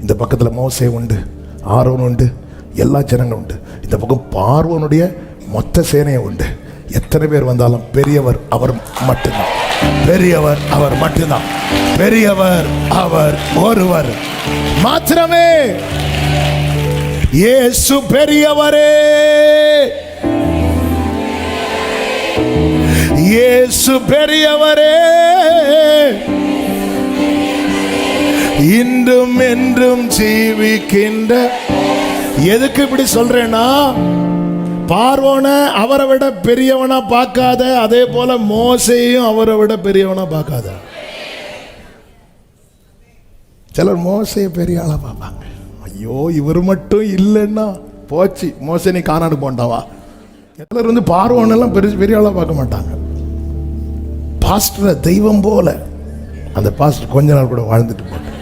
இந்த பக்கத்தில் மோசே உண்டு, ஆரோன் உண்டு, எல்லா ஜனங்களும் உண்டு. இந்த பக்கம் பார்வோனுடைய மொத்த சேனையை உண்டு. எத்தனை பேர் வந்தாலும் பெரியவர் அவர் மட்டும்தான். பெரியவர் அவர் மட்டும்தான். பெரியவர் அவர் ஒருவர் மாத்திரமே. இயேசு பெரியவரே, இயேசு பெரியவரே, இன்றும் என்றும் ஜீவிக்கின்ற. எதுக்கு இப்படி சொல்றேன்னா, பார்வோனை அவரை விட பெரியவனா பார்க்காத, அதே போல மோசையும் அவரை விட பெரியவனா பார்க்காத. சிலர் மோசையை பெரிய ஆளா பார்ப்பாங்க. ஐயோ இவர் மட்டும் இல்லைன்னா போச்சு, மோசை நீ காணாடு போண்டாவா. சிலர் வந்து பார்வோனெல்லாம் பெரிய ஆளா பார்க்க மாட்டாங்க. பாஸ்டரை தெய்வம் போல அந்த பாஸ்டர் கொஞ்ச நாள் கூட வாழ்ந்துட்டு போட்டார்.